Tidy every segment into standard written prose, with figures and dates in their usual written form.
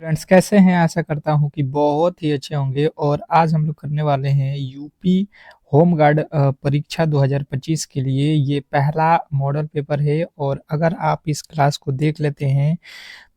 Friends कैसे हैं? आशा करता हूँ कि बहुत ही अच्छे होंगे और आज हम लोग करने वाले हैं यूपी होम गार्ड परीक्षा 2025 के लिए ये पहला मॉडल पेपर है और अगर आप इस क्लास को देख लेते हैं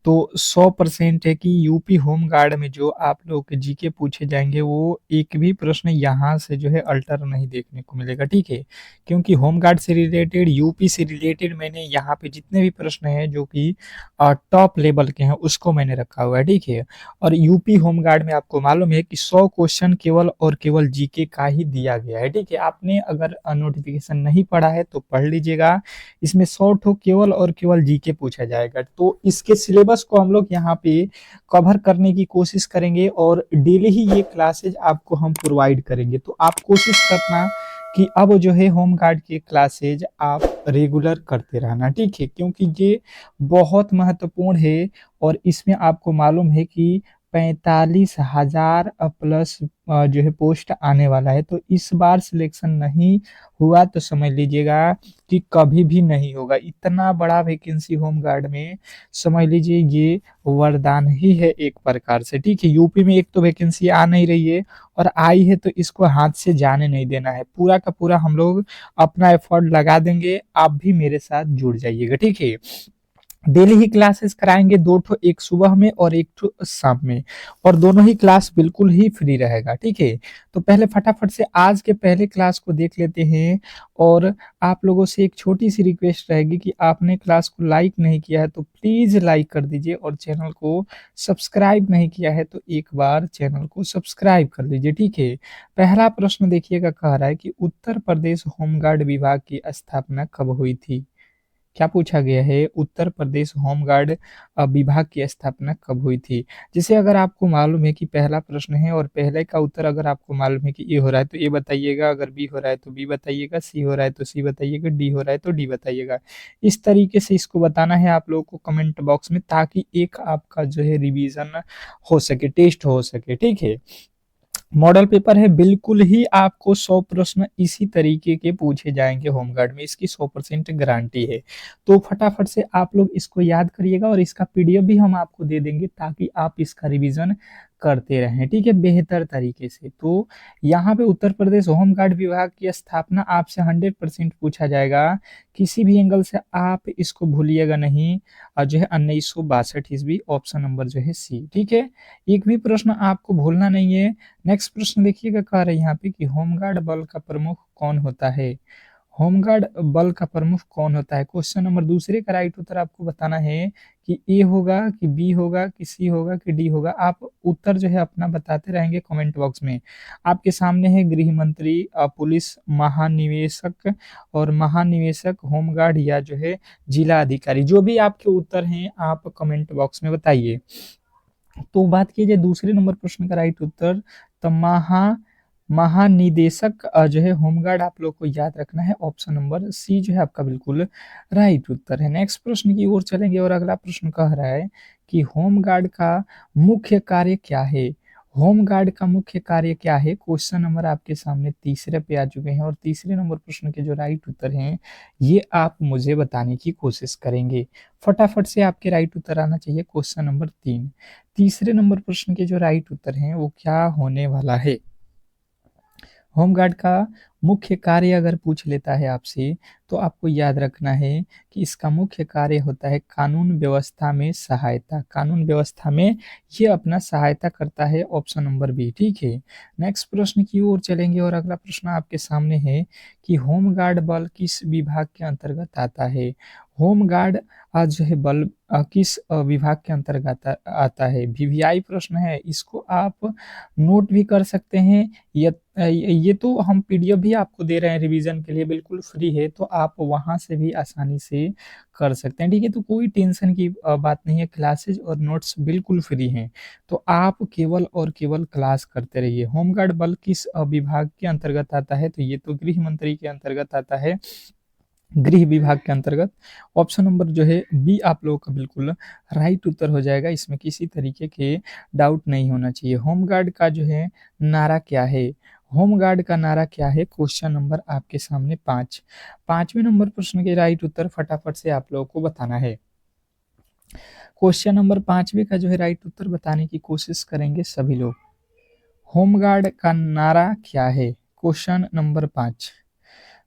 तो 100% है कि यूपी होम गार्ड में जो आप लोगों के जीके पूछे जाएंगे वो एक भी प्रश्न यहाँ से जो है अल्टर नहीं देखने को मिलेगा, ठीक है। क्योंकि होम गार्ड से रिलेटेड यूपी से रिलेटेड मैंने यहाँ पे जितने भी प्रश्न हैं जो कि टॉप लेवल के हैं उसको मैंने रखा हुआ है, ठीक है। और यूपी होम गार्ड में आपको मालूम है कि 100 क्वेश्चन केवल और केवल जीके का ही दिया गया है, ठीक है। आपने अगर नोटिफिकेशन नहीं पढ़ा है तो पढ़ लीजिएगा। इसमें 100 केवल और केवल जीके पूछा जाएगा, तो इसके सिलेबस को हम लोग यहाँ पे कवर करने की कोशिश करेंगे और डेली ही ये क्लासेज आपको हम प्रोवाइड करेंगे। तो आप कोशिश करना कि अब जो है होम गार्ड के क्लासेज आप रेगुलर करते रहना, ठीक है, क्योंकि ये बहुत महत्वपूर्ण है। और इसमें आपको मालूम है कि 45,000 प्लस जो है पोस्ट आने वाला है। तो इस बार सिलेक्शन नहीं हुआ तो समझ लीजिएगा कि कभी भी नहीं होगा। इतना बड़ा वैकेंसी होम गार्ड में, समझ लीजिए ये वरदान ही है एक प्रकार से, ठीक है। यूपी में एक तो वैकेंसी आ नहीं रही है और आई है तो इसको हाथ से जाने नहीं देना है। पूरा का पूरा हम लोग अपना एफर्ट लगा देंगे, आप भी मेरे साथ जुड़ जाइएगा, ठीक है। डेली ही क्लासेस कराएंगे, दो ठो, एक सुबह में और एक ठो शाम में, और दोनों ही क्लास बिल्कुल ही फ्री रहेगा, ठीक है। तो पहले फटाफट से आज के पहले क्लास को देख लेते हैं। और आप लोगों से एक छोटी सी रिक्वेस्ट रहेगी कि आपने क्लास को लाइक नहीं किया है तो प्लीज लाइक कर दीजिए, और चैनल को सब्सक्राइब नहीं किया है तो एक बार चैनल को सब्सक्राइब कर लीजिए, ठीक है। पहला प्रश्न देखिएगा, कह रहा है कि उत्तर प्रदेश होमगार्ड विभाग की स्थापना कब हुई थी। क्या पूछा गया है? उत्तर प्रदेश होमगार्ड विभाग की स्थापना कब हुई थी। जैसे अगर आपको मालूम है कि पहला प्रश्न है और पहले का उत्तर अगर आपको मालूम है कि ए हो रहा है तो ए बताइएगा, अगर बी हो रहा है तो बी बताइएगा, सी हो रहा है तो सी बताइएगा, डी हो रहा है तो डी बताइएगा। इस तरीके से इसको बताना है आप लोगों को कमेंट बॉक्स में, ताकि एक आपका जो है रिवीजन हो सके, टेस्ट हो सके, ठीक है। मॉडल पेपर है, बिल्कुल ही आपको 100 प्रश्न इसी तरीके के पूछे जाएंगे होमगार्ड में, इसकी 100% गारंटी है। तो फटाफट से आप लोग इसको याद करिएगा और इसका पीडीएफ भी हम आपको दे देंगे ताकि आप इसका रिवीजन करते रहें, ठीक है, बेहतर तरीके से। तो यहाँ पे उत्तर प्रदेश होमगार्ड विभाग की स्थापना आपसे 100% पूछा जाएगा, किसी भी एंगल से आप इसको भूलिएगा नहीं। और जो है 1962 ईस्वी, ऑप्शन नंबर जो है सी, ठीक है। एक भी प्रश्न आपको भूलना नहीं है। नेक्स्ट प्रश्न देखिएगा, कह रहे हैं यहाँ पे कि होमगार्ड बल का प्रमुख कौन होता है। होमगार्ड बल का प्रमुख कौन होता है। क्वेश्चन नंबर दूसरे का राइट उत्तर आपको बताना है कि ए होगा कि बी होगा कि सी होगा कि डी होगा। आप उत्तर जो है अपना बताते रहेंगे कमेंट बॉक्स में। आपके सामने है गृह मंत्री, पुलिस महानिवेशक और महानिवेशक, होमगार्ड, या जो है जिला अधिकारी। जो भी आपके उत्तर हैं आप कमेंट बॉक्स में बताइए। तो बात कीजिए दूसरे नंबर प्रश्न का राइट उत्तर, तो महानिदेशक जो है होमगार्ड, आप लोग को याद रखना है, ऑप्शन नंबर सी जो है आपका बिल्कुल राइट उत्तर है। नेक्स्ट प्रश्न की ओर चलेंगे और अगला प्रश्न कह रहा है कि होमगार्ड का मुख्य कार्य क्या है। होमगार्ड का मुख्य कार्य क्या है। क्वेश्चन नंबर आपके सामने तीसरे पे आ चुके हैं और तीसरे नंबर प्रश्न के जो राइट उत्तर हैं ये आप मुझे बताने की कोशिश करेंगे। फटाफट से आपके राइट उत्तर आना चाहिए। क्वेश्चन नंबर 3, तीसरे नंबर प्रश्न के जो राइट उत्तर हैं वो क्या होने वाला है। होमगार्ड का मुख्य कार्य अगर पूछ लेता है आपसे तो आपको याद रखना है कि इसका मुख्य कार्य होता है कानून व्यवस्था में सहायता। कानून व्यवस्था में ये अपना सहायता करता है, ऑप्शन नंबर बी, ठीक है। नेक्स्ट प्रश्न की ओर चलेंगे और अगला प्रश्न आपके सामने है कि होमगार्ड बल किस विभाग के अंतर्गत आता है। होमगार्ड जो है बल किस विभाग के अंतर्गत आता है। वीवीआई प्रश्न है, इसको आप नोट भी कर सकते हैं। ये तो हम पीडीएफ भी आपको दे रहे हैं रिवीजन के लिए, बिल्कुल फ्री है, तो आप वहां से भी आसानी से कर सकते हैं, ठीक है। तो कोई टेंशन की बात नहीं है, क्लासेज और नोट्स बिल्कुल फ्री हैं। तो आप केवल और केवल क्लास करते रहिए। होमगार्ड बल किस विभाग के अंतर्गत आता है, तो ये तो गृह मंत्री के अंतर्गत आता है, गृह विभाग के अंतर्गत। ऑप्शन नंबर जो है बी आप लोगों का बिल्कुल राइट उत्तर हो जाएगा, इसमें किसी तरीके के डाउट नहीं होना चाहिए। होमगार्ड का जो है नारा क्या है। होमगार्ड का नारा क्या है। क्वेश्चन नंबर आपके सामने 5, पांचवें नंबर प्रश्न के राइट उत्तर फटाफट से आप लोगों को बताना है। क्वेश्चन नंबर 5वें का जो है राइट उत्तर बताने की कोशिश करेंगे सभी लोग। होमगार्ड का नारा क्या है? Question number 5।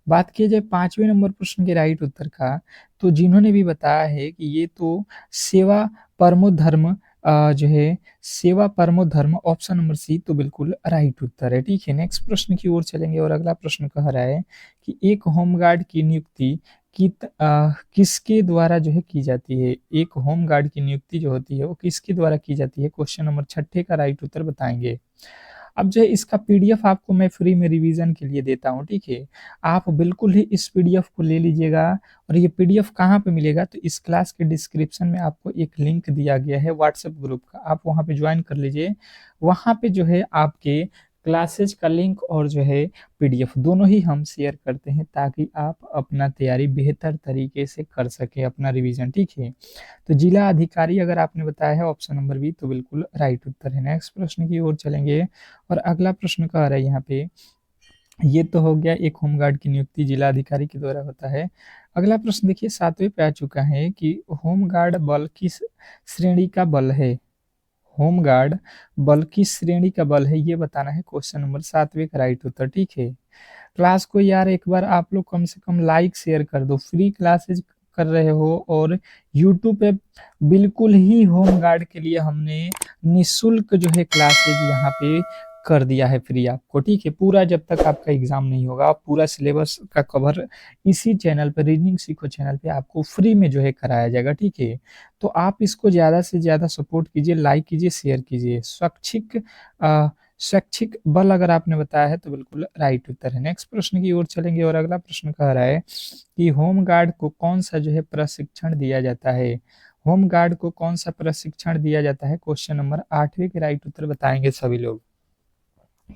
बात किया जाए 5वें नंबर प्रश्न के राइट उत्तर का, तो जिन्होंने भी बताया है कि ये तो सेवा परमो धर्म जो है सेवा परमो धर्म, ऑप्शन नंबर सी तो बिल्कुल राइट उत्तर है। ठीक है, नेक्स्ट प्रश्न की ओर चलेंगे और अगला प्रश्न कह रहा है कि एक होमगार्ड की नियुक्ति किसके द्वारा जो है की जाती है? एक होमगार्ड की नियुक्ति जो होती है वो किसके द्वारा की जाती है? क्वेश्चन नंबर 6 का राइट उत्तर बताएंगे। अब जो है इसका पीडीएफ आपको मैं फ्री में रिवीजन के लिए देता हूँ, ठीक है? आप बिल्कुल ही इस पीडीएफ को ले लीजिएगा और ये पीडीएफ कहाँ पे मिलेगा? तो इस क्लास के डिस्क्रिप्शन में आपको एक लिंक दिया गया है व्हाट्सएप ग्रुप का, आप वहाँ पे ज्वाइन कर लीजिए। वहाँ पे जो है आपके क्लासेज का लिंक और जो है पीडीएफ दोनों ही हम शेयर करते हैं ताकि आप अपना तैयारी बेहतर तरीके से कर सकें, अपना रिवीजन, ठीक है? तो जिला अधिकारी अगर आपने बताया है ऑप्शन नंबर बी तो बिल्कुल राइट उत्तर है। नेक्स्ट प्रश्न की ओर चलेंगे और अगला प्रश्न कह रहा है यहाँ पे, ये तो हो गया एक होमगार्ड की नियुक्ति जिला अधिकारी के द्वारा होता है। अगला प्रश्न देखिए 7वें पे आ चुका है कि होमगार्ड बल किस श्रेणी का बल है? होमगार्ड बल किस श्रेणी का बल है ये बताना है, क्वेश्चन नंबर 7वें का राइट उत्तर, ठीक है? क्लास को यार एक बार आप लोग कम से कम लाइक शेयर कर दो, फ्री क्लासेज कर रहे हो और यूट्यूब पे बिल्कुल ही होमगार्ड के लिए हमने निःशुल्क जो है क्लासेज यहाँ पे कर दिया है फ्री आपको, ठीक है? पूरा जब तक आपका एग्जाम नहीं होगा पूरा सिलेबस का कवर इसी चैनल पे, रीजनिंग सीखो चैनल पे आपको फ्री में जो है कराया जाएगा, ठीक है? तो आप इसको ज़्यादा से ज़्यादा सपोर्ट कीजिए, लाइक कीजिए, शेयर कीजिए। स्वैच्छिक बल अगर आपने बताया है तो बिल्कुल राइट उत्तर है। नेक्स्ट प्रश्न की ओर चलेंगे और अगला प्रश्न कह रहा है कि होमगार्ड को कौन सा जो है प्रशिक्षण दिया जाता है? होमगार्ड को कौन सा प्रशिक्षण दिया जाता है? क्वेश्चन नंबर 8वें के राइट उत्तर बताएंगे सभी लोग।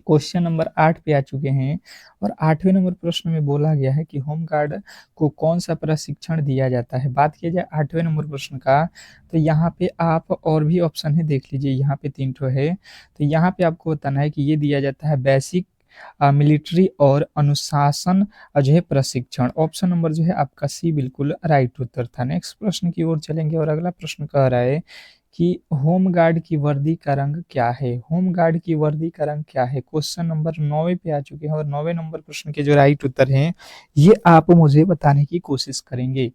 क्वेश्चन नंबर 8 पे आ चुके हैं और 8वें नंबर प्रश्न में बोला गया है कि होमगार्ड को कौन सा प्रशिक्षण दिया जाता है? बात किया जाए 8वें नंबर प्रश्न का, तो यहाँ पे आप और भी ऑप्शन है देख लीजिए, यहाँ पे 3 ठो है। तो यहाँ पे आपको बताना है कि ये दिया जाता है बेसिक मिलिट्री और अनुशासन जो है प्रशिक्षण। ऑप्शन नंबर जो है आपका सी बिल्कुल राइट उत्तर था। नेक्स्ट प्रश्न की ओर चलेंगे और अगला प्रश्न कह रहा है कि होमगार्ड की वर्दी का रंग क्या है? होमगार्ड की वर्दी का रंग क्या है? क्वेश्चन नंबर 9 पे आ चुके हैं और 9वें नंबर प्रश्न के जो राइट उत्तर हैं ये आप मुझे बताने की कोशिश करेंगे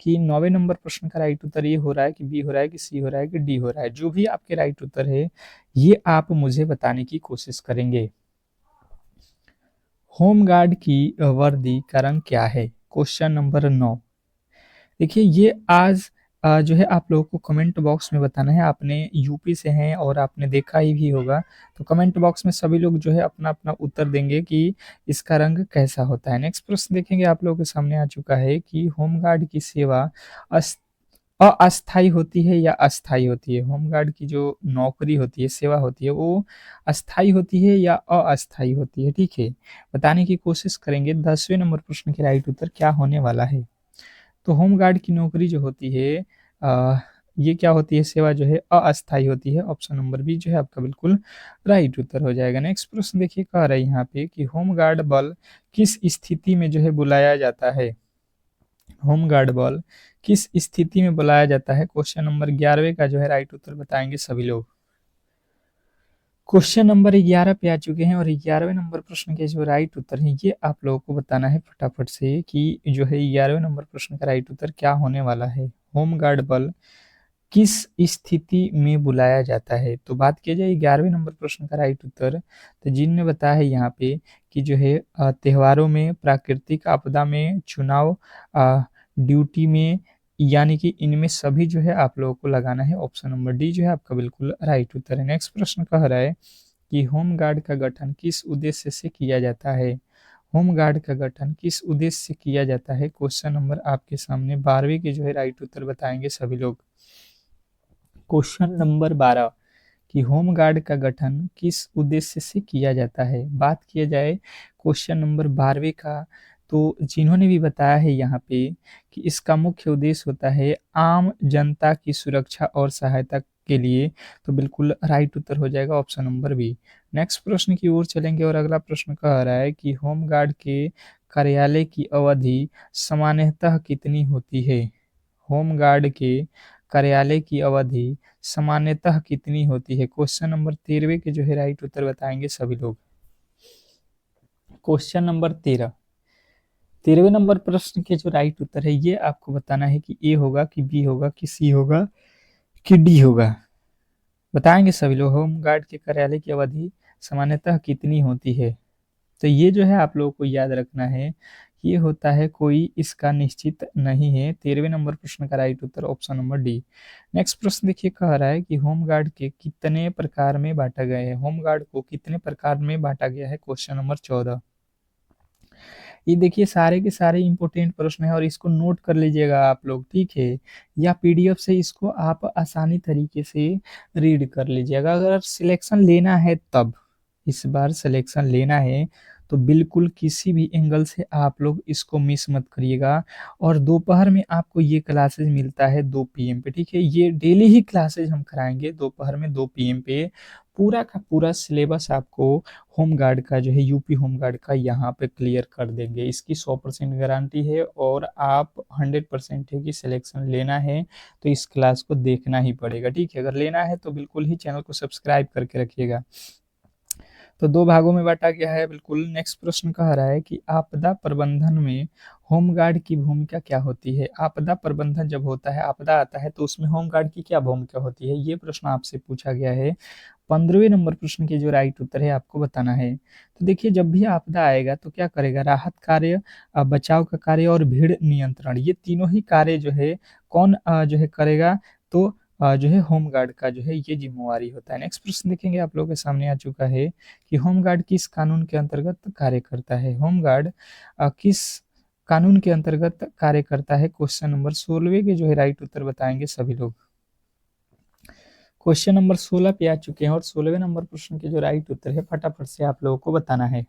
कि 9वें नंबर प्रश्न का राइट उत्तर ये हो रहा है कि बी हो रहा है कि सी हो रहा है कि डी हो रहा है। जो भी आपके राइट उत्तर है ये आप मुझे बताने की कोशिश करेंगे। होमगार्ड की वर्दी का रंग क्या है? Question number 9। देखिए ये आज जो है आप लोगों को कमेंट बॉक्स में बताना है। आपने यूपी से हैं और आपने देखा ही भी होगा, तो कमेंट बॉक्स में सभी लोग जो है अपना-अपना उत्तर देंगे कि इसका रंग कैसा होता है। नेक्स्ट प्रश्न देखेंगे आप लोगों के सामने आ चुका है कि होमगार्ड की सेवा अस अस्थायी होती है या अस्थायी होती है? होमगार्ड की जो नौकरी होती है, सेवा होती है, वो अस्थायी होती है या अस्थायी होती है? ठीक है, बताने की कोशिश करेंगे। 10वें नंबर प्रश्न के राइट उत्तर क्या होने वाला है? तो होमगार्ड की नौकरी जो होती है ये क्या होती है? सेवा जो है अस्थायी होती है। ऑप्शन नंबर बी जो है आपका बिल्कुल राइट उत्तर हो जाएगा। नेक्स्ट प्रश्न देखिए कह रहा है यहाँ पे कि होमगार्ड बल किस स्थिति में जो है बुलाया जाता है? होमगार्ड बल किस स्थिति में बुलाया जाता है? क्वेश्चन नंबर 11वें का जो है राइट उत्तर बताएंगे सभी लोग। क्वेश्चन नंबर 11 पे आ चुके हैं और 11वें नंबर प्रश्न के जो राइट उत्तर हैं ये आप लोगों को बताना है फटाफट से कि जो है 11वें नंबर प्रश्न का राइट उत्तर क्या होने वाला है? होमगार्ड बल किस स्थिति में बुलाया जाता है? तो बात किया जाए 11वें नंबर प्रश्न का राइट उत्तर, तो जिनने बताया है यहाँ पे कि जो है त्योहारों में, प्राकृतिक आपदा में, चुनाव ड्यूटी में, यानी कि इनमें सभी जो है आप लोगों को लगाना है। ऑप्शन नंबर डी जो है आपका बिल्कुल राइट उत्तर है। नेक्स्ट प्रश्न कह रहा है कि होमगार्ड का गठन किस उद्देश्य से किया जाता है? होमगार्ड का गठन किस उद्देश्य से किया जाता है? क्वेश्चन नंबर आपके सामने 12वें के जो है राइट उत्तर बताएंगे सभी लोग। क्वेश्चन नंबर 12 कि होमगार्ड का गठन किस उद्देश्य से किया जाता है? बात किया जाए क्वेश्चन नंबर 12वें का, तो जिन्होंने भी बताया है यहाँ पे कि इसका मुख्य उद्देश्य होता है आम जनता की सुरक्षा और सहायता के लिए, तो बिल्कुल राइट उत्तर हो जाएगा ऑप्शन नंबर बी। नेक्स्ट प्रश्न की ओर चलेंगे और अगला प्रश्न कह रहा है कि होमगार्ड के कार्यालय की अवधि सामान्यतः कितनी होती है? होमगार्ड के कार्यालय की अवधि सामान्यतः कितनी होती है? क्वेश्चन नंबर 13 के जो है राइट उत्तर बताएंगे सभी लोग। क्वेश्चन नंबर 13वें नंबर प्रश्न के जो राइट उत्तर है ये आपको बताना है कि ए होगा कि बी होगा कि सी होगा कि डी होगा। बताएंगे सभी लोग। होमगार्ड के कार्यालय की अवधि सामान्यतः कितनी होती है? तो ये जो है आप लोगों को याद रखना है, ये होता है कोई इसका निश्चित नहीं है। 13वें नंबर प्रश्न का राइट उत्तर ऑप्शन नंबर डी। नेक्स्ट प्रश्न देखिए, कह रहा है कि होमगार्ड के कितने प्रकार में बांटा गया है? होमगार्ड को कितने प्रकार में बांटा गया है? Question number 14। ये देखिए सारे के सारे इंपॉर्टेंट प्रश्न है और इसको नोट कर लीजिएगा आप लोग, ठीक है? या पीडीएफ से इसको आप आसानी तरीके से रीड कर लीजिएगा। अगर सिलेक्शन लेना है तब, इस बार सिलेक्शन लेना है तो बिल्कुल किसी भी एंगल से आप लोग इसको मिस मत करिएगा। और दोपहर में आपको ये क्लासेस मिलता है 2 पीएम पे, ठीक है? ये डेली ही क्लासेस हम कराएंगे दोपहर में 2 पीएम पे। पूरा का पूरा सिलेबस आपको होमगार्ड का जो है, यूपी होमगार्ड का यहाँ पे क्लियर कर देंगे। इसकी 100% गारंटी है और आप 100% है कि सिलेक्शन लेना है तो इस क्लास को देखना ही पड़ेगा, ठीक है? अगर लेना है तो बिल्कुल ही चैनल को सब्सक्राइब करके रखिएगा। तो 2 भागों में बांटा गया है बिल्कुल। नेक्स्ट प्रश्न कह रहा है कि आपदा प्रबंधन में होमगार्ड की भूमिका क्या होती है? आपदा प्रबंधन जब होता है, आपदा आता है तो उसमें होमगार्ड की क्या भूमिका होती है? ये प्रश्न आपसे पूछा गया है। 15वें नंबर प्रश्न के जो राइट उत्तर है आपको बताना है। तो देखिए जब भी आपदा आएगा तो क्या करेगा? राहत कार्य, बचाव का कार्य और भीड़ नियंत्रण, ये तीनों ही कार्य जो है कौन जो है करेगा? तो जो है होमगार्ड का जो है ये जिम्मेवारी होता है। नेक्स्ट प्रश्न देखेंगे, आप लोगों के सामने आ चुका है कि होमगार्ड किस कानून के अंतर्गत कार्य करता है? होमगार्ड किस कानून के अंतर्गत कार्य करता है? क्वेश्चन नंबर 16 के जो है राइट उत्तर बताएंगे सभी लोग। क्वेश्चन नंबर 16 पे आ चुके हैं और 16वें नंबर प्रश्न के जो राइट उत्तर है फटाफट से आप लोगों को बताना है।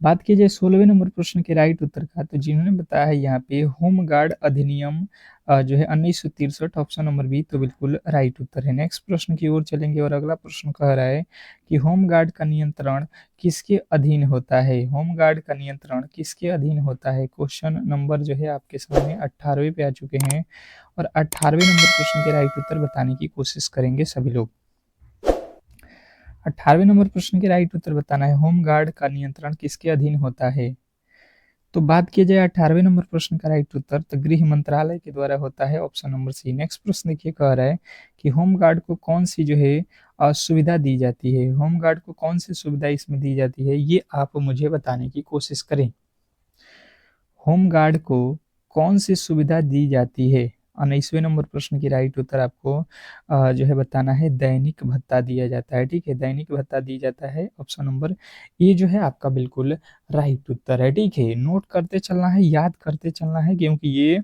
बात की जाए 16वें नंबर प्रश्न के राइट उत्तर का, तो जिन्होंने बताया है यहाँ पे होमगार्ड अधिनियम जो है 1963, ऑप्शन नंबर बी तो बिल्कुल राइट उत्तर है। नेक्स्ट प्रश्न की ओर चलेंगे और अगला प्रश्न कह रहा है कि होमगार्ड का नियंत्रण किसके अधीन होता है? होमगार्ड का नियंत्रण किसके अधीन होता है? क्वेश्चन नंबर जो है आपके सामने 18वें पे आ चुके हैं और 18वें नंबर प्रश्न के राइट उत्तर बताने की कोशिश करेंगे सभी लोग। 18वें नंबर प्रश्न के राइट उत्तर बताना है, होमगार्ड का नियंत्रण किसके अधीन होता है? तो बात की जाए 18वें नंबर प्रश्न का राइट उत्तर तो गृह मंत्रालय के द्वारा होता है, ऑप्शन नंबर सी। नेक्स्ट प्रश्न देखिए, कह रहा है कि होमगार्ड को कौन सी जो है सुविधा दी जाती है? होमगार्ड को कौन सी सुविधा इसमें दी जाती है, ये आप मुझे बताने की कोशिश करें। होमगार्ड को कौन सी सुविधा दी जाती है? 19वें नंबर प्रश्न की राइट उत्तर आपको जो है बताना है, दैनिक भत्ता दिया जाता है, ठीक है? दैनिक भत्ता दी जाता है, ऑप्शन नंबर ये जो है आपका बिल्कुल राइट उत्तर है, ठीक है? नोट करते चलना है, याद करते चलना है, क्योंकि ये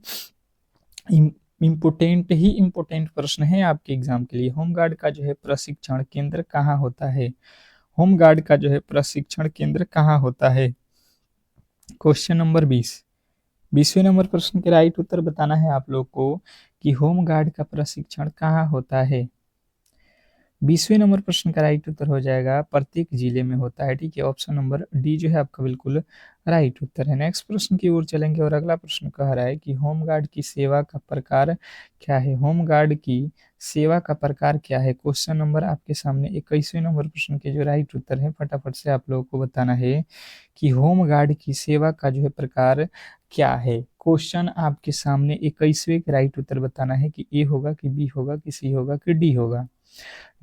इम्पोर्टेंट ही इम्पोर्टेंट प्रश्न है आपके एग्जाम के लिए। होमगार्ड का जो है प्रशिक्षण केंद्र कहाँ होता है? होमगार्ड का जो है प्रशिक्षण केंद्र कहाँ होता है? क्वेश्चन नंबर 20वें नंबर प्रश्न के राइट उत्तर बताना है आप लोग को कि होमगार्ड का प्रशिक्षण कहाँ होता है? 20वें नंबर प्रश्न का राइट उत्तर हो जाएगा प्रत्येक जिले में होता है, ठीक है? ऑप्शन नंबर डी जो है आपका बिल्कुल राइट उत्तर है। नेक्स्ट प्रश्न की ओर चलेंगे और अगला प्रश्न कह रहा है कि होमगार्ड की सेवा का प्रकार क्या है? होमगार्ड की सेवा का प्रकार क्या है? क्वेश्चन नंबर आपके सामने 21वें नंबर प्रश्न के जो राइट उत्तर है फटाफट से आप लोगों को बताना है कि होमगार्ड की सेवा का जो है प्रकार क्या है? क्वेश्चन आपके सामने 21वें का राइट उत्तर बताना है कि ए होगा कि बी होगा कि सी होगा कि डी होगा।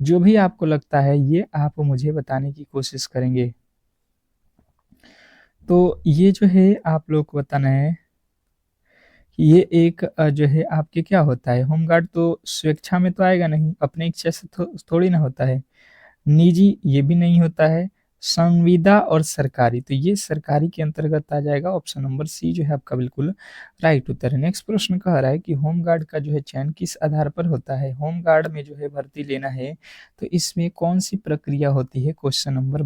जो भी आपको लगता है ये आप मुझे बताने की कोशिश करेंगे। तो ये जो है आप लोग को बताना है कि ये एक जो है आपके क्या होता है? होमगार्ड तो स्वेच्छा में तो आएगा नहीं, अपनी इच्छा से थोड़ी ना होता है। निजी ये भी नहीं होता है, संविदा और सरकारी, तो ये सरकारी के अंतर्गत आ जाएगा। ऑप्शन नंबर सी जो है आपका बिल्कुल राइट उत्तर है। नेक्स्ट प्रश्न कह रहा है कि होमगार्ड का जो है चयन किस आधार पर होता है? होमगार्ड में जो है भर्ती लेना है तो इसमें कौन सी प्रक्रिया होती है? क्वेश्चन नंबर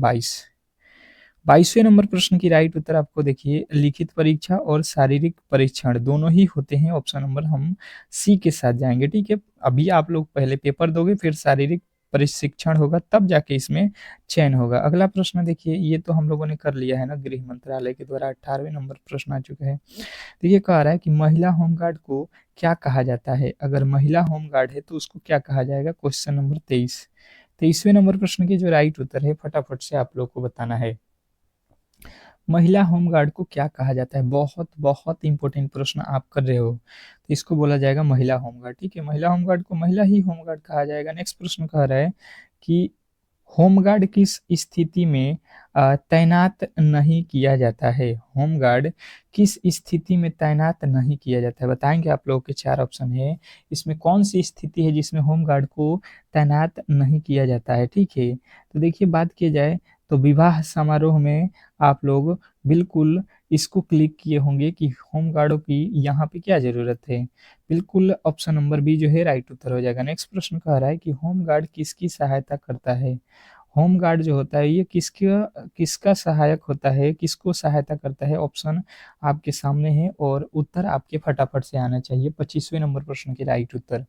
22वें नंबर प्रश्न की राइट उत्तर आपको देखिए, लिखित परीक्षा और शारीरिक परीक्षण दोनों ही होते हैं। ऑप्शन नंबर हम सी के साथ जाएंगे, ठीक है? अभी आप लोग पहले पेपर दोगे फिर शारीरिक प्रशिक्षण होगा तब जाके इसमें चयन होगा। अगला प्रश्न देखिए, ये तो हम लोगों ने कर लिया है ना, गृह मंत्रालय के द्वारा 18वें नंबर प्रश्न आ चुका है। तो ये कह रहा है कि महिला होमगार्ड को क्या कहा जाता है? अगर महिला होमगार्ड है तो उसको क्या कहा जाएगा? Question number 23। 23वें नंबर प्रश्न के जो राइट उत्तर है फटाफट से आप लोग को बताना है। महिला होमगार्ड को क्या कहा जाता है? बहुत बहुत इंपॉर्टेंट प्रश्न आप कर रहे हो। तो इसको बोला जाएगा महिला होमगार्ड। ठीक है, महिला होमगार्ड को महिला ही होमगार्ड कहा जाएगा। नेक्स्ट प्रश्न कह रहा है कि होमगार्ड किस स्थिति में तैनात नहीं किया जाता है? होमगार्ड किस स्थिति में तैनात नहीं किया जाता है? बताएंगे आप लोगों के 4 ऑप्शन है, इसमें कौन सी स्थिति है जिसमें होमगार्ड को तैनात नहीं किया जाता है? ठीक है, तो देखिए बात की जाए तो विवाह समारोह में आप लोग बिल्कुल इसको क्लिक किए होंगे कि होमगार्डों की यहाँ पे क्या ज़रूरत है। बिल्कुल ऑप्शन नंबर बी जो है राइट उत्तर हो जाएगा। नेक्स्ट प्रश्न कह रहा है कि होमगार्ड किसकी सहायता करता है? होमगार्ड जो होता है ये किसका किसका सहायक होता है, किसको सहायता करता है? ऑप्शन आपके सामने है और उत्तर आपके फटाफट से आना चाहिए। 25वें नंबर प्रश्न के राइट उत्तर।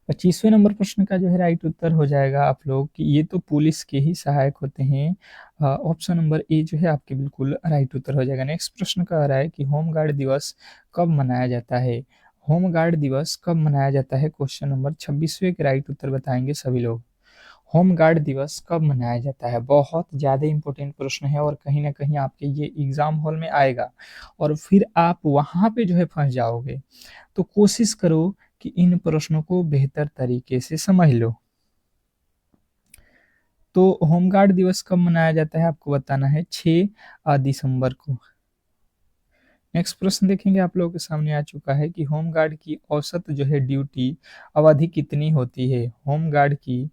25वें नंबर प्रश्न का जो है राइट उत्तर हो जाएगा आप लोग कि ये तो पुलिस के ही सहायक होते हैं। ऑप्शन नंबर ए जो है आपके बिल्कुल राइट उत्तर हो जाएगा। नेक्स्ट प्रश्न कह रहा है कि होमगार्ड दिवस कब मनाया जाता है? होमगार्ड दिवस कब मनाया जाता है? क्वेश्चन नंबर 26वें के राइट उत्तर बताएंगे सभी लोग। होमगार्ड दिवस कब मनाया जाता है? बहुत ज़्यादा इंपॉर्टेंट प्रश्न है और कहीं ना कहीं आपके ये एग्जाम हॉल में आएगा और फिर आप वहाँ पे जो है फंस जाओगे। तो कोशिश करो कि इन प्रश्नों को बेहतर तरीके से समझ लो। तो होमगार्ड दिवस कब मनाया जाता है आपको बताना है, 6 दिसंबर को। नेक्स्ट प्रश्न देखेंगे आप लोगों के सामने आ चुका है कि होमगार्ड की औसत जो है ड्यूटी अवधि कितनी होती है? होमगार्ड की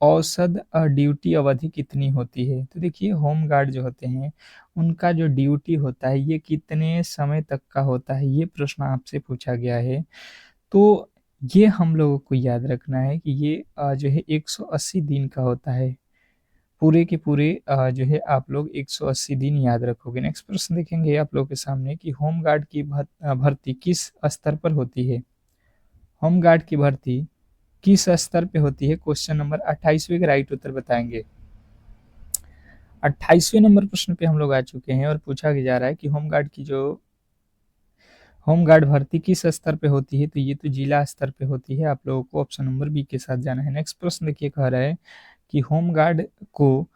औसत ड्यूटी अवधि कितनी होती है? तो देखिए होमगार्ड जो होते हैं उनका जो ड्यूटी होता है ये कितने समय तक का होता है, ये प्रश्न आपसे पूछा गया है। तो ये हम लोगों को याद रखना है कि ये जो है 180 दिन का होता है। पूरे के पूरे जो है आप लोग 180 दिन याद रखोगे। नेक्स्ट प्रश्न देखेंगे आप लोगों के सामने कि होमगार्ड की भर्ती किस स्तर पर होती है? होमगार्ड की भर्ती किस स्तर पे होती है? क्वेश्चन नंबर 28वें का राइट उत्तर बताएंगे। 28वें नंबर प्रश्न पे हम लोग आ चुके हैं और पूछा जा रहा है कि होमगार्ड भर्ती किस स्तर पे होती है? तो ये तो जिला स्तर पे होती है। आप लोगों को ऑप्शन नंबर बी के साथ जाना है। नेक्स्ट प्रश्न देखिए कह रहा है कि होमगार्ड को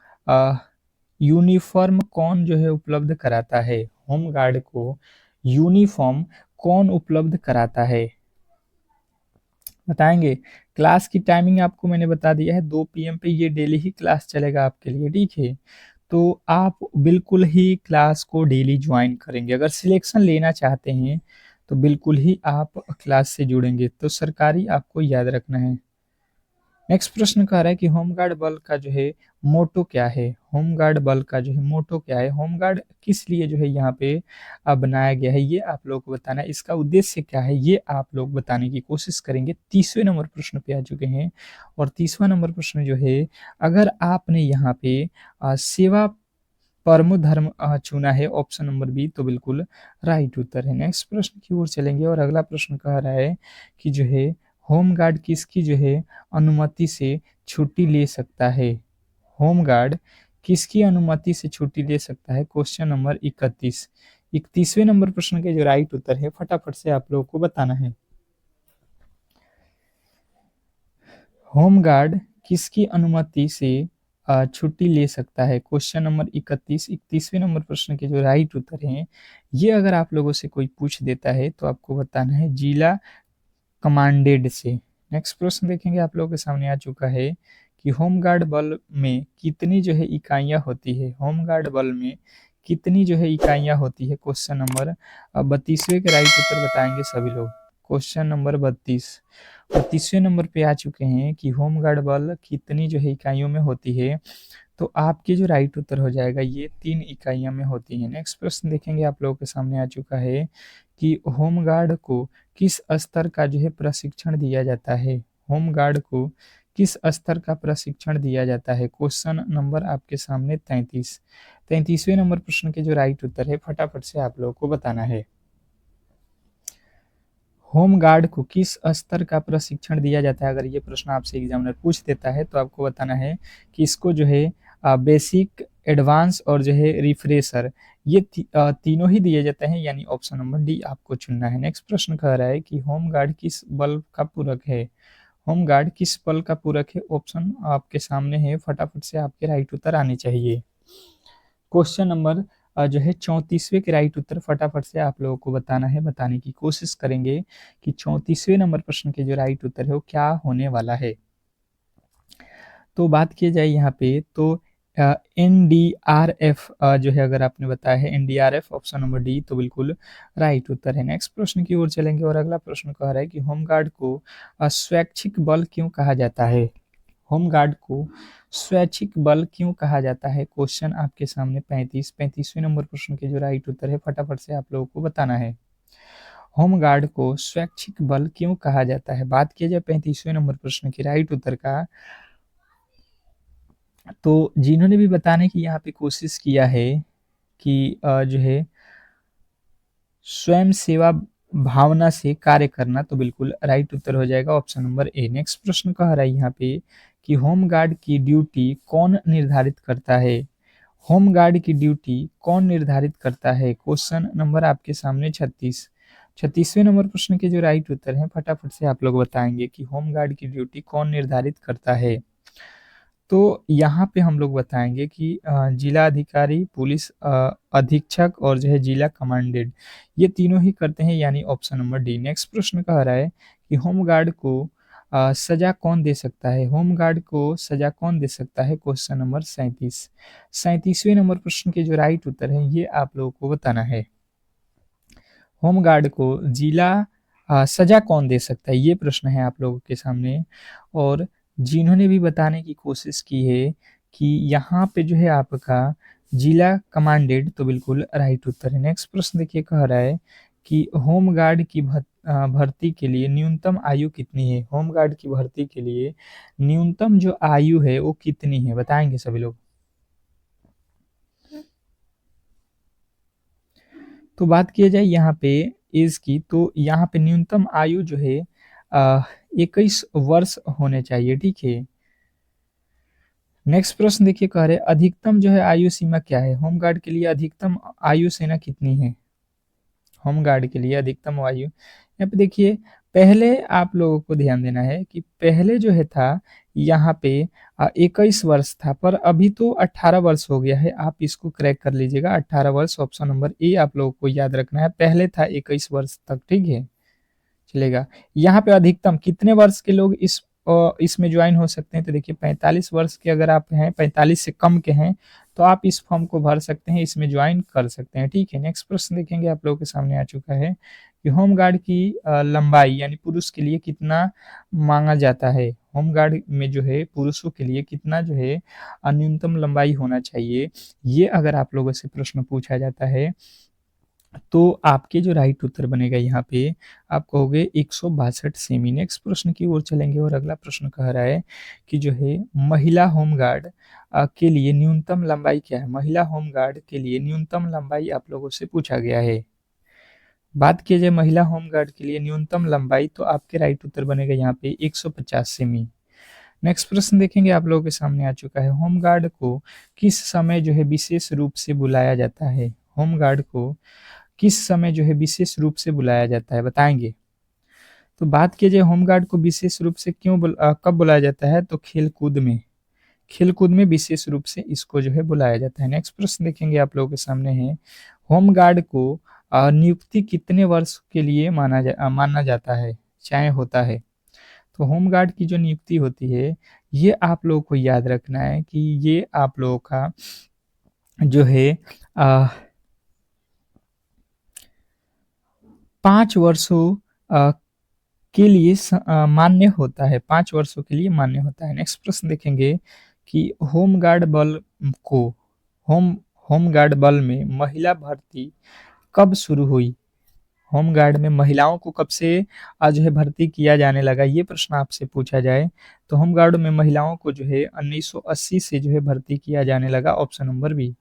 यूनिफॉर्म कौन जो है उपलब्ध कराता है? होमगार्ड को यूनिफॉर्म कौन उपलब्ध कराता है? बताएंगे। क्लास की टाइमिंग आपको मैंने बता दिया है, 2 PM पे ये डेली ही क्लास चलेगा आपके लिए। ठीक है, तो आप बिल्कुल ही क्लास को डेली ज्वाइन करेंगे। अगर सिलेक्शन लेना चाहते हैं तो बिल्कुल ही आप क्लास से जुड़ेंगे। तो सरकारी आपको याद रखना है। नेक्स्ट प्रश्न कह रहा है कि होमगार्ड बल का जो है मोटो क्या है? होमगार्ड बल का जो है मोटो क्या है? होमगार्ड किस लिए जो है यहाँ पे बनाया गया है, ये आप लोग को बताना है। इसका उद्देश्य क्या है ये आप लोग बताने की कोशिश करेंगे। 30वें नंबर प्रश्न पे आ चुके हैं और 30वां नंबर प्रश्न जो है, अगर आपने यहाँ पे सेवा परमो धर्म चुना है ऑप्शन नंबर बी, तो बिल्कुल राइट उत्तर है। नेक्स्ट प्रश्न की ओर चलेंगे और अगला प्रश्न कह रहा है कि जो है होमगार्ड किसकी जो है अनुमति से छुट्टी ले सकता है? होमगार्ड किसकी अनुमति से छुट्टी ले सकता है? Question number 31। 31वें नंबर प्रश्न के जो राइट उत्तर है फटाफट से आप लोगों को बताना है। होमगार्ड किसकी अनुमति से छुट्टी ले सकता है? Question number 31। 31वें नंबर प्रश्न के जो राइट उत्तर हैं, ये अगर आप लोगों से कोई पूछ देता है तो आपको बताना है जिला कमांडेड से। नेक्स्ट प्रश्न देखेंगे आप लोगों के सामने आ चुका है कि होमगार्ड बल में कितनी जो है इकाइयाँ होती है? होमगार्ड बल में कितनी जो है इकाइयाँ होती है? क्वेश्चन नंबर 32वें के राइट उत्तर बताएंगे सभी लोग। Question number 32। 32वें नंबर पे आ चुके हैं कि होमगार्ड बल कितनी जो है इकाइयों में होती है? तो आपके जो राइट उत्तर हो जाएगा ये 3 इकाइयों में होती है। नेक्स्ट प्रश्न देखेंगे आप लोगों के सामने आ चुका है कि होमगार्ड को किस स्तर का जो है प्रशिक्षण दिया जाता है? होमगार्ड को किस स्तर का प्रशिक्षण दिया जाता है? क्वेश्चन नंबर आपके सामने 33। 33वें नंबर प्रश्न के जो राइट उत्तर है फटाफट से आप लोगों को बताना है। होम गार्ड को किस स्तर का प्रशिक्षण दिया जाता है? अगर ये प्रश्न आपसे एग्जामिनर पूछ देता है तो आपको बताना है कि इसको जो है बेसिक, एडवांस और जो है रिफ्रेशर, ये तीनों ही दिए जाते हैं, यानी ऑप्शन नंबर डी आपको चुनना है। नेक्स्ट प्रश्न कह रहा है कि होम गार्ड किस बल का पूरक है? होम गार्ड किस बल का पूरक है? ऑप्शन आपके सामने है, फटाफट से आपके राइट उत्तर आने चाहिए। क्वेश्चन नंबर जो है 34वें के राइट उत्तर फटाफट से आप लोगों को बताना है, बताने की कोशिश करेंगे कि 34वें नंबर प्रश्न के जो राइट उत्तर है वो क्या होने वाला है। तो बात की जाए यहाँ पे तो एनडीआरएफ जो है, अगर आपने बताया है एनडीआरएफ ऑप्शन नंबर डी, तो बिल्कुल राइट उत्तर है। नेक्स्ट प्रश्न की ओर चलेंगे और अगला प्रश्न कह रहा है कि होमगार्ड को स्वैच्छिक बल क्यों कहा जाता है? होमगार्ड को स्वैच्छिक बल क्यों कहा जाता है? क्वेश्चन आपके सामने 35वें नंबर प्रश्न के जो राइट उत्तर है फटाफट से आप लोगों को बताना है। होमगार्ड को स्वैच्छिक बल क्यों कहा जाता है? बात किया जाए 35वें नंबर प्रश्न के राइट उत्तर का, तो जिन्होंने भी बताने की यहाँ पे कोशिश किया है कि जो है स्वयं सेवा भावना से कार्य करना, तो बिल्कुल राइट उत्तर हो जाएगा ऑप्शन नंबर ए। नेक्स्ट प्रश्न कह रहा है यहाँ पे कि होमगार्ड की ड्यूटी कौन निर्धारित करता है? होमगार्ड की ड्यूटी कौन निर्धारित करता है? क्वेश्चन नंबर आपके सामने 36वें नंबर प्रश्न के जो राइट उत्तर हैं फटाफट से आप लोग बताएंगे कि होमगार्ड की ड्यूटी कौन निर्धारित करता है। तो यहाँ पे हम लोग बताएंगे कि जिला अधिकारी, पुलिस अधीक्षक और जो है जिला कमांडेंट, ये तीनों ही करते हैं, यानी ऑप्शन नंबर डी। नेक्स्ट प्रश्न कह रहा है कि होमगार्ड को सजा कौन दे सकता है? होमगार्ड को सजा कौन दे सकता है? क्वेश्चन नंबर 37वें नंबर प्रश्न के जो राइट उत्तर है ये आप लोगों को बताना है। होमगार्ड को जिला सजा कौन दे सकता है, ये प्रश्न है आप लोगों के सामने। और जिन्होंने भी बताने की कोशिश की है कि यहाँ पे जो है आपका जिला कमांडेंट, तो बिल्कुल राइट उत्तर है। नेक्स्ट प्रश्न देखिए कह रहा है कि होमगार्ड की भर्ती के लिए न्यूनतम आयु कितनी है? होमगार्ड की भर्ती के लिए न्यूनतम जो आयु है वो कितनी है, बताएंगे सभी लोग। तो बात किया जाए यहाँ पे एज की, तो यहाँ पे न्यूनतम आयु जो है 21 वर्ष होने चाहिए, ठीक है। नेक्स्ट प्रश्न देखिए कह रहे अधिकतम जो है आयु सीमा क्या है? होमगार्ड के लिए अधिकतम आयु सीमा कितनी है? होमगार्ड के लिए अधिकतम आयु, यहाँ पे देखिए पहले आप लोगों को ध्यान देना है कि पहले जो है था यहाँ पे 21 वर्ष था, पर अभी तो 18 वर्ष हो गया है। आप इसको क्रैक कर लीजिएगा, 18 वर्ष, ऑप्शन नंबर ए आप लोगों को याद रखना है। पहले था 21 वर्ष तक, ठीक है, चलेगा। यहाँ पे अधिकतम कितने वर्ष के लोग इसमें ज्वाइन हो सकते हैं? तो देखिए 45 वर्ष के अगर आप हैं, 45 से कम के हैं, तो आप इस फॉर्म को भर सकते हैं, इसमें ज्वाइन कर सकते हैं, ठीक है। नेक्स्ट प्रश्न देखेंगे आप लोगों के सामने आ चुका है कि होमगार्ड की लंबाई यानी पुरुष के लिए कितना मांगा जाता है? होमगार्ड में जो है पुरुषों के लिए कितना जो है न्यूनतम लंबाई होना चाहिए, ये अगर आप लोगों से प्रश्न पूछा जाता है तो आपके जो राइट उत्तर बनेगा यहाँ पे आप कहोगे 162 सेमी। नेक्स्ट प्रश्न की ओर चलेंगे और अगला प्रश्न कह रहा है कि जो है महिला होमगार्ड के लिए न्यूनतम लंबाई क्या है? महिला होमगार्ड के लिए न्यूनतम लंबाई आप लोगों से पूछा गया है। बात किया जाए महिला होमगार्ड के लिए न्यूनतम लंबाई, तो आपके राइट उत्तर बनेगा यहाँ पे 150 सेमी। नेक्स्ट प्रश्न देखेंगे आप लोगों के सामने आ चुका है, होमगार्ड को किस समय जो है विशेष रूप से बुलाया जाता है? होमगार्ड को किस समय जो है विशेष रूप से बुलाया जाता है, बताएंगे। तो बात किया जाए होमगार्ड को विशेष रूप से कब बुलाया जाता है? तो खेलकूद में विशेष रूप से इसको जो है बुलाया जाता है। नेक्स्ट प्रश्न देखेंगे आप लोगों के सामने है, होमगार्ड को नियुक्ति कितने वर्ष के लिए माना जाता है, चाहे होता है? तो होमगार्ड की जो नियुक्ति होती है ये आप लोगों को याद रखना है कि ये आप लोगों का जो है 5 वर्षों के लिए मान्य होता है, 5 वर्षों के लिए मान्य होता है। नेक्स्ट प्रश्न देखेंगे कि होमगार्ड बल को होमगार्ड बल में महिला भर्ती कब शुरू हुई? होमगार्ड में महिलाओं को कब से जो है भर्ती किया जाने लगा, ये प्रश्न आपसे पूछा जाए तो होमगार्ड में महिलाओं को जो है 1980 से जो है भर्ती किया जाने लगा, ऑप्शन नंबर बी।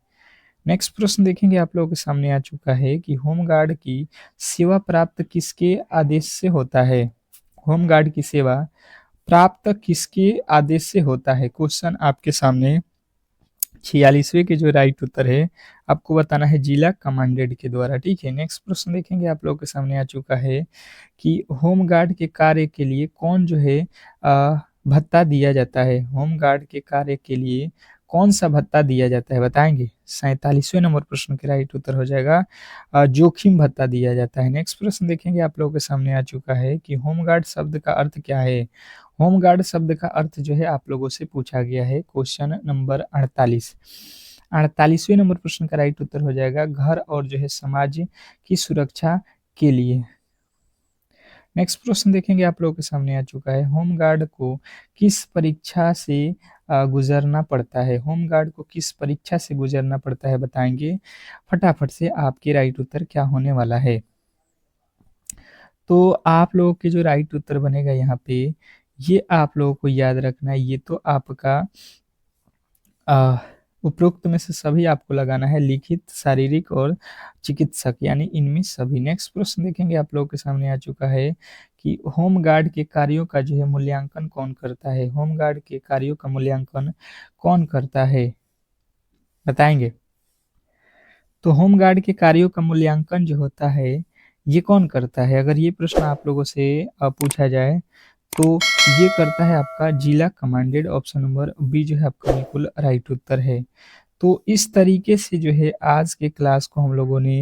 नेक्स्ट प्रश्न देखेंगे आप लोगों के सामने आ चुका है कि होमगार्ड की सेवा प्राप्त किसके आदेश से होता है? होमगार्ड की सेवा प्राप्त किसके आदेश से होता है? क्वेश्चन आपके सामने 46वें के जो राइट उत्तर है आपको बताना है जिला कमांडेंट के द्वारा, ठीक है। नेक्स्ट प्रश्न देखेंगे आप लोगों के सामने आ चुका है कि होमगार्ड के कार्य के लिए कौन जो है भत्ता दिया जाता है? होमगार्ड के कार्य के लिए कौन सा भत्ता दिया जाता है बताएंगे? 47वें नंबर प्रश्न के राइट उत्तर हो जाएगा जोखिम भत्ता दिया जाता है। नेक्स्ट प्रश्न देखेंगे आप लोगों के सामने आ चुका है कि होमगार्ड शब्द का अर्थ क्या है? होमगार्ड शब्द का अर्थ जो है आप लोगों से पूछा गया है क्वेश्चन नंबर 48। 48वें नंबर प्रश्न का राइट उत्तर हो जाएगा घर और जो है समाज की सुरक्षा के लिए। नेक्स्ट प्रश्न देखेंगे आप लोगों के सामने आ चुका है होमगार्ड को किस परीक्षा से गुजरना पड़ता है? होमगार्ड को किस परीक्षा से गुजरना पड़ता है बताएंगे? फटाफट से आपके राइट उत्तर क्या होने वाला है? तो आप लोगों के जो राइट उत्तर बनेगा यहाँ पे, ये आप लोगों को याद रखना है, ये तो आपका अ, उपरोक्त में से सभी आपको लगाना है लिखित, शारीरिक और चिकित्सक यानी इनमें सभी। नेक्स्ट प्रश्न देखेंगे आप लोगों के सामने आ चुका है कि होमगार्ड के कार्यों का जो है मूल्यांकन कौन करता है? होमगार्ड के कार्यों का मूल्यांकन कौन करता है बताएंगे? तो होमगार्ड के कार्यों का मूल्यांकन जो होता है ये कौन करता है? अगर ये प्रश्न आप लोगों से पूछा जाए तो ये करता है आपका जिला कमांडेंट। ऑप्शन नंबर बी जो है आपका बिल्कुल राइट उत्तर है। तो इस तरीके से जो है आज के क्लास को हम लोगों ने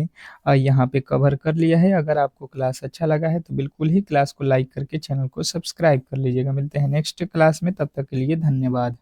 यहाँ पे कवर कर लिया है। अगर आपको क्लास अच्छा लगा है तो बिल्कुल ही क्लास को लाइक करके चैनल को सब्सक्राइब कर लीजिएगा। मिलते हैं नेक्स्ट क्लास में, तब तक के लिए धन्यवाद।